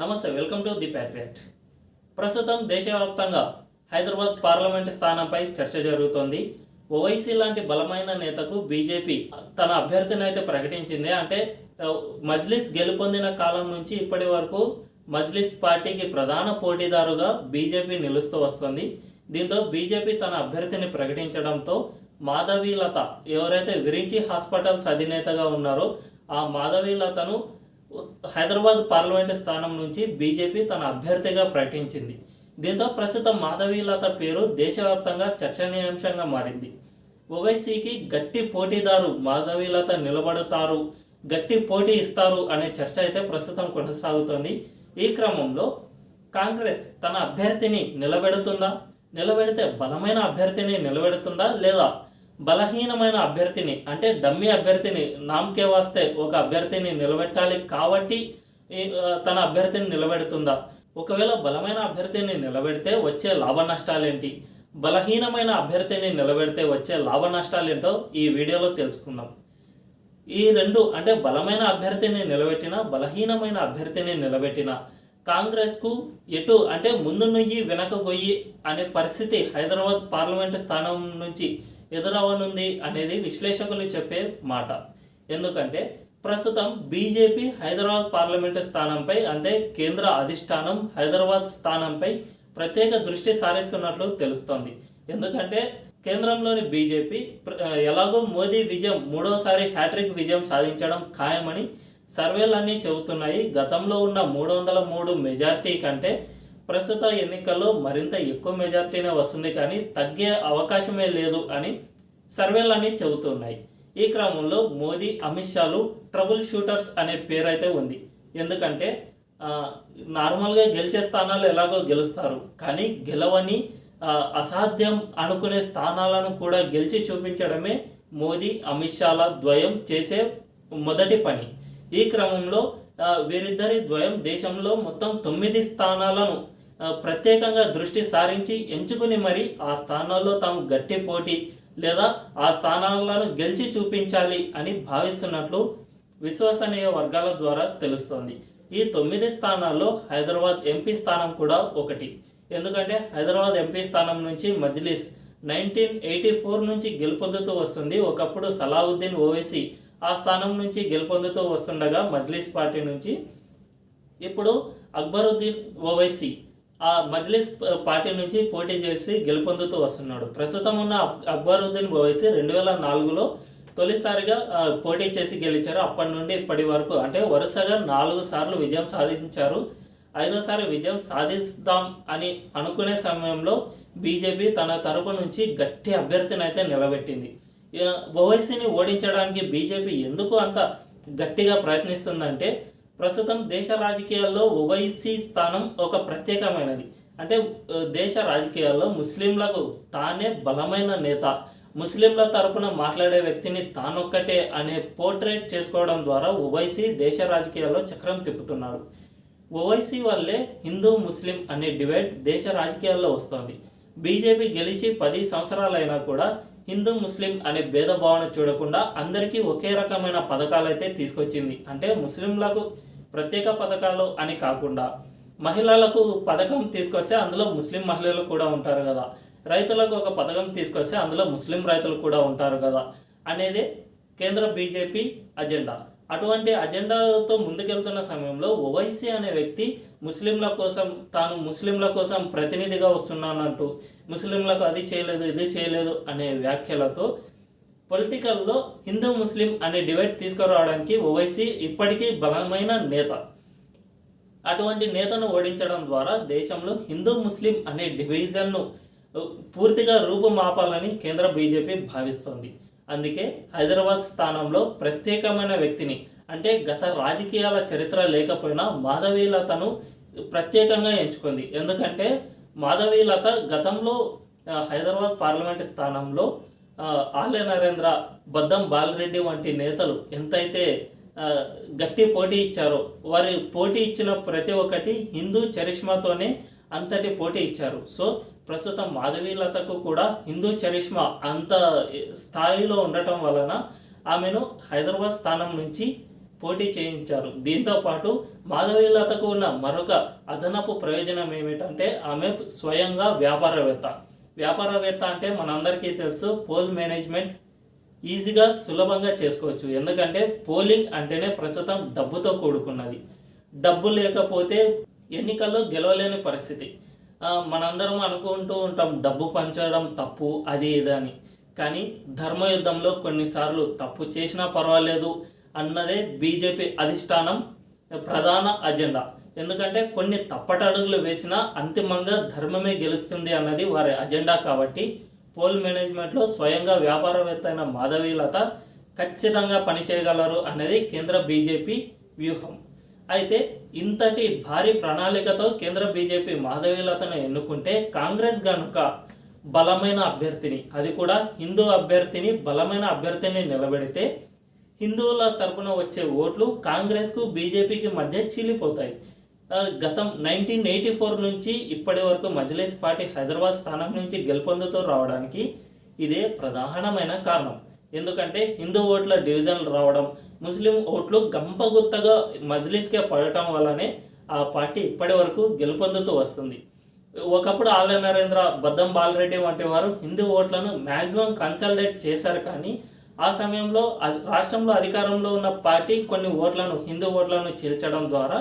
నమస్తే, welcome to the patriot. ప్రస్తుతం దేశవ్యాప్తంగా హైదరాబాద్ పార్లమెంటు స్థానంపై చర్చ జరుగుతోంది. ఓవైసీ లాంటి బలమైన నేతకు బీజేపీ తన అభ్యర్థిని అయితే ప్రకటించింది. అంటే మజ్లిస్ గెలుపొందిన కాలం నుంచి ఇప్పటి వరకు మజ్లిస్ పార్టీకి ప్రధాన పోటీదారుగా బీజేపీ నిలుస్తూ వస్తుంది. దీంతో బీజేపీ తన అభ్యర్థిని ప్రకటించడంతో మాధవీలత ఎవరైతే విరించి హాస్పిటల్స్ అధినేతగా ఉన్నారో ఆ మాధవీలతను హైదరాబాద్ పార్లమెంటు స్థానం నుంచి బీజేపీ తన అభ్యర్థిగా ప్రకటించింది. దీంతో ప్రస్తుతం మాధవీలత పేరు దేశవ్యాప్తంగా చర్చనీయాంశంగా మారింది. ఓవైసీకి గట్టి పోటీదారు మాధవీలత నిలబడతారు, గట్టి పోటీ ఇస్తారు అనే చర్చ అయితే ప్రస్తుతం కొనసాగుతోంది. ఈ క్రమంలో కాంగ్రెస్ తన అభ్యర్థిని నిలబెడితే బలమైన అభ్యర్థిని నిలబెడుతుందా, లేదా బలహీనమైన అభ్యర్థిని అంటే డమ్మీ అభ్యర్థిని నామకే వాస్తే ఒక అభ్యర్థిని నిలబెట్టాలి కాబట్టి తన అభ్యర్థిని నిలబెడుతుందా? ఒకవేళ బలమైన అభ్యర్థిని నిలబెడితే వచ్చే లాభ నష్టాలేంటి, బలహీనమైన అభ్యర్థిని నిలబెడితే వచ్చే లాభ నష్టాలేంటో ఈ వీడియోలో తెలుసుకుందాం. ఈ రెండు అంటే బలమైన అభ్యర్థిని నిలబెట్టిన బలహీనమైన అభ్యర్థిని నిలబెట్టిన కాంగ్రెస్కు ఎటు అంటే ముందు నుయ్యి వెనక గొయ్యి అనే పరిస్థితి హైదరాబాద్ పార్లమెంటు స్థానం నుంచి ఎదురవనుంది అనేది విశ్లేషకులు చెప్పే మాట. ఎందుకంటే ప్రస్తుతం బీజేపీ హైదరాబాద్ పార్లమెంటు స్థానంపై అంటే కేంద్ర అధిష్టానం హైదరాబాద్ స్థానంపై ప్రత్యేక దృష్టి సారిస్తున్నట్లు తెలుస్తోంది. ఎందుకంటే కేంద్రంలోని బీజేపీ ఎలాగో మోదీ విజయం మూడోసారి హ్యాట్రిక్ విజయం సాధించడం ఖాయమని సర్వేలన్నీ చెబుతున్నాయి. గతంలో ఉన్న 303 మెజార్టీ కంటే ప్రస్తుత ఎన్నికల్లో మరింత ఎక్కువ మెజార్టీనే వస్తుంది, కానీ తగ్గే అవకాశమే లేదు అని సర్వేలన్నీ చెబుతున్నాయి. ఈ క్రమంలో మోదీ అమిత్ షాలు ట్రబుల్ షూటర్స్ అనే పేరు అయితే ఉంది. ఎందుకంటే నార్మల్గా గెలిచే స్థానాలు ఎలాగో గెలుస్తారు, కానీ గెలవని అసాధ్యం అనుకునే స్థానాలను కూడా గెలిచి చూపించడమే మోదీ అమిత్ షాల ద్వయం చేసే మొదటి పని. ఈ క్రమంలో వీరిద్దరి ద్వయం దేశంలో మొత్తం 9 స్థానాలను ప్రత్యేకంగా దృష్టి సారించి ఎంచుకుని మరి ఆ స్థానాల్లో తాము గట్టి పోటీ లేదా ఆ స్థానాలను గెలిచి చూపించాలి అని భావిస్తున్నట్లు విశ్వసనీయ వర్గాల ద్వారా తెలుస్తోంది. ఈ 9 స్థానాల్లో హైదరాబాద్ ఎంపీ స్థానం కూడా ఒకటి. ఎందుకంటే హైదరాబాద్ ఎంపీ స్థానం నుంచి మజ్లిస్ 1984 నుంచి గెలుపొందుతూ వస్తుంది. ఒకప్పుడు సలావుద్దీన్ ఓవైసీ ఆ స్థానం నుంచి గెలుపొందుతూ వస్తుండగా మజ్లిస్ పార్టీ నుంచి ఇప్పుడు అక్బరుద్దీన్ ఓవైసీ ఆ మజ్లిస్ పార్టీ నుంచి పోటీ చేసి గెలుపొందుతూ వస్తున్నాడు. ప్రస్తుతం ఉన్న అక్బరుద్దీన్ ఓవైసీ 2004లో తొలిసారిగా పోటీ చేసి గెలిచారు. అప్పటి నుండి ఇప్పటి వరకు అంటే వరుసగా 4 సార్లు విజయం సాధించారు. 5వసారి విజయం సాధిస్తాం అని అనుకునే సమయంలో బీజేపీ తన తరపు నుంచి గట్టి అభ్యర్థిని అయితే నిలబెట్టింది. ఓవైసీని ఓడించడానికి బీజేపీ ఎందుకు అంత గట్టిగా ప్రయత్నిస్తుందంటే ప్రస్తుతం దేశ రాజకీయాల్లో ఓవైసీ స్థానం ఒక ప్రత్యేకమైనది. అంటే దేశ రాజకీయాల్లో ముస్లింలకు తానే బలమైన నేత, ముస్లింల తరపున మాట్లాడే వ్యక్తిని తానొక్కటే అనే పోర్ట్రేట్ చేసుకోవడం ద్వారా ఓవైసీ దేశ రాజకీయాల్లో చక్రం తిప్పుతున్నాడు. ఓవైసీ వల్లే హిందూ ముస్లిం అనే డివైడ్ దేశ రాజకీయాల్లో వస్తుంది. బీజేపీ గెలిచి 10 సంవత్సరాలైనా కూడా హిందూ ముస్లిం అనే భేదభావన చూడకుండా అందరికీ ఒకే రకమైన పథకాలు అయితే తీసుకొచ్చింది. అంటే ముస్లింలకు ప్రత్యేక పథకాలు అని కాకుండా మహిళలకు పథకం తీసుకొస్తే అందులో ముస్లిం మహిళలు కూడా ఉంటారు కదా, రైతులకు ఒక పథకం తీసుకొస్తే అందులో ముస్లిం రైతులు కూడా ఉంటారు కదా అనేది కేంద్ర బీజేపీ అజెండా. అటువంటి అజెండాతో ముందుకెళ్తున్న సమయంలో ఓవైసీ అనే వ్యక్తి తాను ముస్లింల కోసం ప్రతినిధిగా వస్తున్నానంటూ ముస్లింలకు అది చేయలేదు ఇది చేయలేదు అనే వ్యాఖ్యలతో పొలిటికల్లో హిందూ ముస్లిం అనే డివైడ్ తీసుకురావడానికి ఓవైసీ ఇప్పటికీ బలమైన నేత. అటువంటి నేతను ఓడించడం ద్వారా దేశంలో హిందూ ముస్లిం అనే డివిజన్ను పూర్తిగా రూపుమాపాలని కేంద్ర బీజేపీ భావిస్తోంది. అందుకే హైదరాబాద్ స్థానంలో ప్రత్యేకమైన వ్యక్తిని అంటే గత రాజకీయాల చరిత్ర లేకపోయినా మాధవీలతను ప్రత్యేకంగా ఎంచుకుంది. ఎందుకంటే మాధవీలత గతంలో హైదరాబాద్ పార్లమెంటు స్థానంలో ఆలయ నరేంద్ర, బద్దం బాలరెడ్డి వంటి నేతలు ఎంతైతే గట్టి పోటీ ఇచ్చారో వారి పోటీ ఇచ్చిన ప్రతి ఒక్కటి హిందూ చరిష్మాతోనే అంతటి పోటీ ఇచ్చారు. సో ప్రస్తుతం మాధవీలతకు కూడా హిందూ చరిష్మా అంత స్థాయిలో ఉండటం వలన ఆమెను హైదరాబాద్ స్థానం నుంచి పోటీ చేయించారు. దీంతో పాటు మాధవీలతకు ఉన్న మరొక అదనపు ప్రయోజనం ఏమిటంటే ఆమె స్వయంగా వ్యాపారవేత్త అంటే మనందరికీ తెలుసు పోల్ మేనేజ్మెంట్ ఈజీగా సులభంగా చేసుకోవచ్చు. ఎందుకంటే పోలింగ్ అంటేనే ప్రస్తుతం డబ్బుతో కూడుకున్నది. డబ్బు లేకపోతే ఎన్నికల్లో గెలవలేని పరిస్థితి. మనందరం అనుకుంటూ ఉంటాం డబ్బు పంచడం తప్పు అది ఇది అని. కానీ ధర్మయుద్ధంలో కొన్నిసార్లు తప్పు చేసినా పర్వాలేదు అన్నదే బీజేపీ అధిష్టానం ప్రధాన అజెండా. ఎందుకంటే కొన్ని తప్పటడుగులు వేసినా అంతిమంగా ధర్మమే గెలుస్తుంది అన్నది వారి అజెండా. కాబట్టి పోల్ మేనేజ్మెంట్లో స్వయంగా వ్యాపారవేత్త అయిన మాధవీలత ఖచ్చితంగా పనిచేయగలరు అనేది కేంద్ర బీజేపీ వ్యూహం. అయితే ఇంతటి భారీ ప్రణాళికతో కేంద్ర బీజేపీ మాధవీలతను ఎన్నుకుంటే కాంగ్రెస్ గనుక బలమైన అభ్యర్థిని, అది కూడా హిందూ అభ్యర్థిని, బలమైన అభ్యర్థిని నిలబెడితే హిందువుల తరపున వచ్చే ఓట్లు కాంగ్రెస్కు బీజేపీకి మధ్య చీలిపోతాయి. గతం 1984 నుంచి ఇప్పటి వరకు మజ్లిస్ పార్టీ హైదరాబాద్ స్థానం నుంచి గెలుపొందుతూ రావడానికి ఇదే ప్రధానమైన కారణం. ఎందుకంటే హిందూ ఓట్ల డివిజన్లు రావడం, ముస్లిం ఓట్లు గంపగుత్తగా మజ్లిస్కే పడటం వల్లనే ఆ పార్టీ ఇప్పటి వరకు గెలుపొందుతూ వస్తుంది. ఒకప్పుడు ఆళ్ల నరేంద్ర, బద్దం బాలరెడ్డి వంటి వారు హిందూ ఓట్లను మ్యాక్సిమం కన్సల్టేట్ చేశారు. కానీ ఆ సమయంలో రాష్ట్రంలో అధికారంలో ఉన్న పార్టీ కొన్ని ఓట్లను, హిందూ ఓట్లను చీల్చడం ద్వారా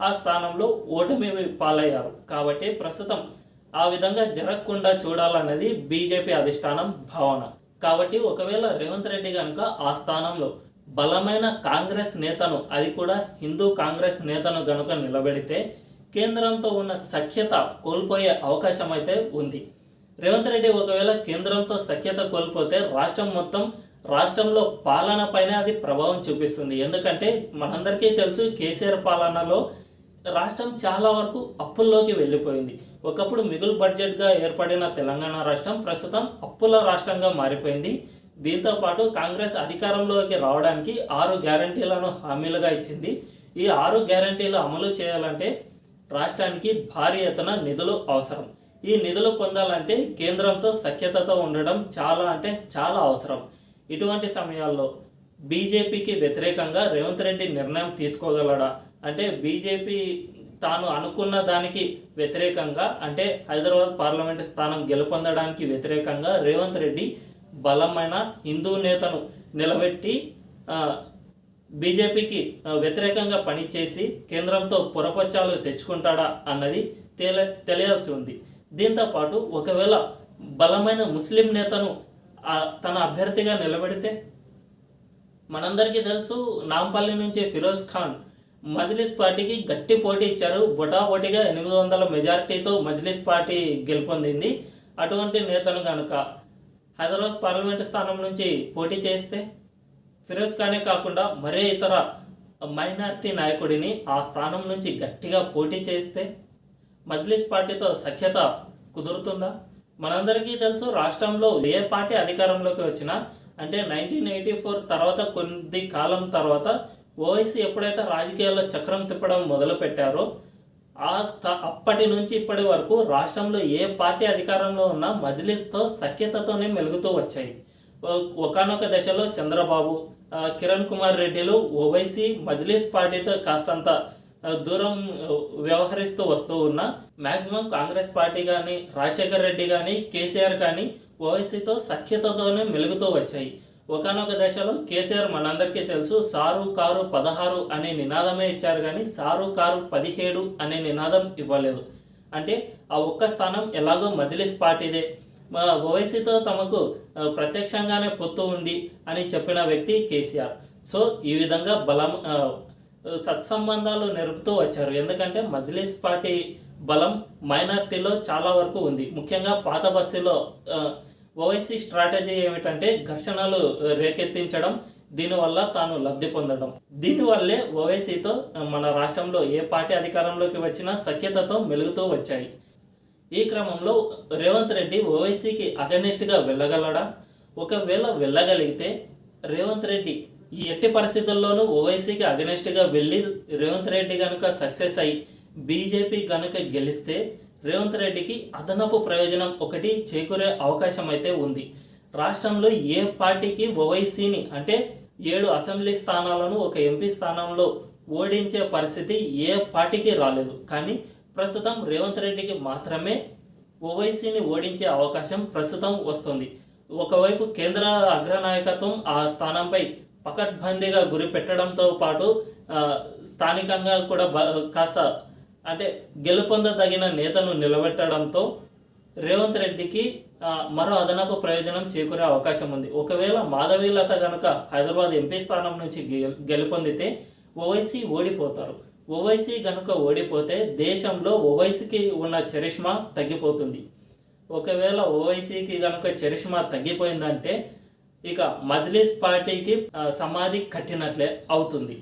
ఆ స్థానంలో ఓటమి పాలయ్యారు. కాబట్టి ప్రస్తుతం ఆ విధంగా జరగకుండా చూడాలన్నది బీజేపీ అధిష్టానం భావన. కాబట్టి ఒకవేళ రేవంత్ రెడ్డి కనుక ఆ స్థానంలో బలమైన కాంగ్రెస్ నేతను, అది కూడా హిందూ కాంగ్రెస్ నేతను కనుక నిలబెడితే కేంద్రంతో ఉన్న సఖ్యత కోల్పోయే అవకాశం అయితే ఉంది. రేవంత్ రెడ్డి ఒకవేళ కేంద్రంతో సఖ్యత కోల్పోతే రాష్ట్రంలో పాలన పైన అది ప్రభావం చూపిస్తుంది. ఎందుకంటే మనందరికీ తెలుసు కేసీఆర్ పాలనలో రాష్ట్రం చాలా వరకు అప్పుల్లోకి వెళ్ళిపోయింది. ఒకప్పుడు మిగులు బడ్జెట్గా ఏర్పడిన తెలంగాణ రాష్ట్రం ప్రస్తుతం అప్పుల రాష్ట్రంగా మారిపోయింది. దీంతో పాటు కాంగ్రెస్ అధికారంలోకి రావడానికి 6 గ్యారంటీలను హామీలుగా ఇచ్చింది. ఈ 6 గ్యారంటీలు అమలు చేయాలంటే రాష్ట్రానికి భారీ ఎత్తున నిధులు అవసరం. ఈ నిధులు పొందాలంటే కేంద్రంతో సఖ్యతతో ఉండడం చాలా అవసరం. ఇటువంటి సమయాల్లో బీజేపీకి వ్యతిరేకంగా రేవంత్ రెడ్డి నిర్ణయం తీసుకోగలడా అంటే బీజేపీ తాను అనుకున్న దానికి వ్యతిరేకంగా, అంటే హైదరాబాద్ పార్లమెంటు స్థానం గెలుపొందడానికి వ్యతిరేకంగా రేవంత్ రెడ్డి బలమైన హిందూ నేతను నిలబెట్టి బీజేపీకి వ్యతిరేకంగా పనిచేసి కేంద్రంతో పొరపచ్చాలు తెచ్చుకుంటాడా అన్నది తెలియాల్సి ఉంది. దీంతోపాటు ఒకవేళ బలమైన ముస్లిం నేతను తన అభ్యర్థిగా నిలబెడితే మనందరికీ తెలుసు నాంపల్లి నుంచి ఫిరోజ్ ఖాన్ మజ్లిస్ పార్టీకి గట్టి పోటీ ఇచ్చారు. బొటాబొటిగా 800 మెజారిటీతో మజ్లిస్ పార్టీ గెలుపొందింది. అటువంటి నేతను కనుక హైదరాబాద్ పార్లమెంటు స్థానం నుంచి పోటీ చేస్తే ఫిరోజ్ ఖానే కాకుండా మరే ఇతర మైనారిటీ నాయకుడిని ఆ స్థానం నుంచి గట్టిగా పోటీ చేస్తే మజ్లిస్ పార్టీతో సఖ్యత కుదురుతుందా? మనందరికీ తెలుసు రాష్ట్రంలో ఏ పార్టీ అధికారంలోకి వచ్చినా, అంటే 1984 తర్వాత కొద్ది కాలం తర్వాత ఓవైసీ ఎప్పుడైతే రాజకీయాల్లో చక్రం తిప్పడం మొదలు పెట్టారో అప్పటి నుంచి ఇప్పటి వరకు రాష్ట్రంలో ఏ పార్టీ అధికారంలో ఉన్నా మజ్లిస్తో సఖ్యతతోనే మెలుగుతూ వచ్చాయి. ఒకానొక దశలో చంద్రబాబు, కిరణ్ కుమార్ రెడ్డిలు ఓవైసీ మజ్లిస్ పార్టీతో కాస్తంత దూరం వ్యవహరిస్తూ వస్తూ ఉన్న మ్యాక్సిమం కాంగ్రెస్ పార్టీ కానీ, రాజశేఖర్ రెడ్డి కానీ, కేసీఆర్ కానీ ఓవైసీతో సఖ్యతతోనే మెలుగుతూ వచ్చాయి. ఒకానొక దశలో కేసీఆర్ మనందరికీ తెలుసు సారు కారు 16 అనే నినాదమే ఇచ్చారు, కానీ సారు కారు 17 అనే నినాదం ఇవ్వలేదు. అంటే ఆ ఒక్క స్థానం ఎలాగో మజ్లిస్ పార్టీదే, ఓవైసీతో తమకు ప్రత్యక్షంగానే పొత్తు ఉంది అని చెప్పిన వ్యక్తి కేసీఆర్. సో ఈ విధంగా సత్సంబంధాలు నెరుపుతూ వచ్చారు. ఎందుకంటే మజ్లిస్ పార్టీ బలం మైనారిటీలో చాలా వరకు ఉంది. ముఖ్యంగా పాత బస్తీలో ఓవైసీ స్ట్రాటజీ ఏమిటంటే ఘర్షణలు రేకెత్తించడం, దీనివల్ల తాను లబ్ధి పొందడం. దీనివల్లే ఓవైసీతో మన రాష్ట్రంలో ఏ పార్టీ అధికారంలోకి వచ్చినా సఖ్యతతో మెలుగుతూ వచ్చాయి. ఈ క్రమంలో రేవంత్ రెడ్డి ఓవైసీకి అగెనిస్ట్గా వెళ్ళగలడా? ఒకవేళ వెళ్ళగలిగితే రేవంత్ రెడ్డి ఈ ఎట్టి పరిస్థితుల్లోనూ ఓవైసీకి అగెనిస్ట్గా వెళ్ళి రేవంత్ రెడ్డి కనుక సక్సెస్ అయ్యి బీజేపీ కనుక గెలిస్తే రేవంత్ రెడ్డికి అదనపు ప్రయోజనం ఒకటి చేకూరే అవకాశం అయితే ఉంది. రాష్ట్రంలో ఏ పార్టీకి ఓవైసీని, అంటే 7 అసెంబ్లీ స్థానాలను ఒక ఎంపీ స్థానంలో ఓడించే పరిస్థితి ఏ పార్టీకి రాలేదు. కానీ ప్రస్తుతం రేవంత్ రెడ్డికి మాత్రమే ఓవైసీని ఓడించే అవకాశం ప్రస్తుతం వస్తుంది. ఒకవైపు కేంద్ర అగ్రనాయకత్వం ఆ స్థానంపై పకడ్బందీగా గురి పెట్టడంతో పాటు స్థానికంగా కూడా కాస్త అంటే గెలుపొందదగిన నేతను నిలబెట్టడంతో రేవంత్ రెడ్డికి మరో అదనపు ప్రయోజనం చేకూరే అవకాశం ఉంది. ఒకవేళ మాధవీలత కనుక హైదరాబాద్ ఎంపీ స్థానం నుంచి గెలుపొందితే ఓవైసీ ఓడిపోతారు. ఓవైసీ కనుక ఓడిపోతే దేశంలో ఓవైసీకి ఉన్న చరిష్మా తగ్గిపోతుంది. ఒకవేళ ఓవైసీకి కనుక చరిష్మా తగ్గిపోయిందంటే ఇక మజ్లిస్ పార్టీకి సమాధి కట్టినట్లే అవుతుంది.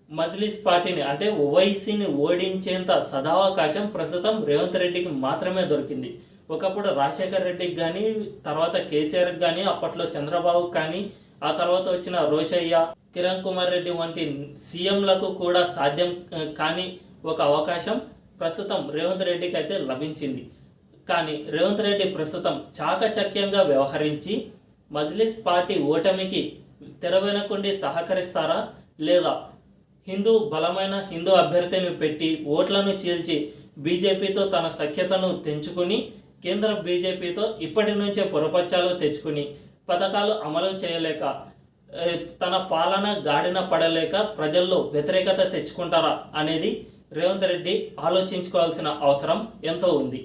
మజ్లిస్ పార్టీని అంటే ఓవైసీని ఓడించేంత సదావకాశం ప్రస్తుతం రేవంత్ రెడ్డికి మాత్రమే దొరికింది. ఒకప్పుడు రాజశేఖర్ రెడ్డికి కానీ, తర్వాత కేసీఆర్కి కానీ, అప్పట్లో చంద్రబాబుకి కానీ, ఆ తర్వాత వచ్చిన రోషయ్య, కిరణ్ కుమార్ రెడ్డి వంటి సీఎంలకు కూడా సాధ్యం కాని ఒక అవకాశం ప్రస్తుతం రేవంత్ రెడ్డికి అయితే లభించింది. కానీ రేవంత్ రెడ్డి ప్రస్తుతం చాకచక్యంగా వ్యవహరించి మజ్లిస్ పార్టీ ఓటమికి తెర వెనకుండి సహకరిస్తారా, లేదా బలమైన హిందూ అభ్యర్థిని పెట్టి ఓట్లను చీల్చి బీజేపీతో తన సఖ్యతను తెంచుకుని కేంద్ర బీజేపీతో ఇప్పటి నుంచే పొరపచ్చాలు తెచ్చుకుని పథకాలు అమలు చేయలేక తన పాలన గాడిన పడలేక ప్రజల్లో వ్యతిరేకత తెచ్చుకుంటారా అనేది రేవంత్ రెడ్డి ఆలోచించుకోవాల్సిన అవసరం ఎంతో ఉంది.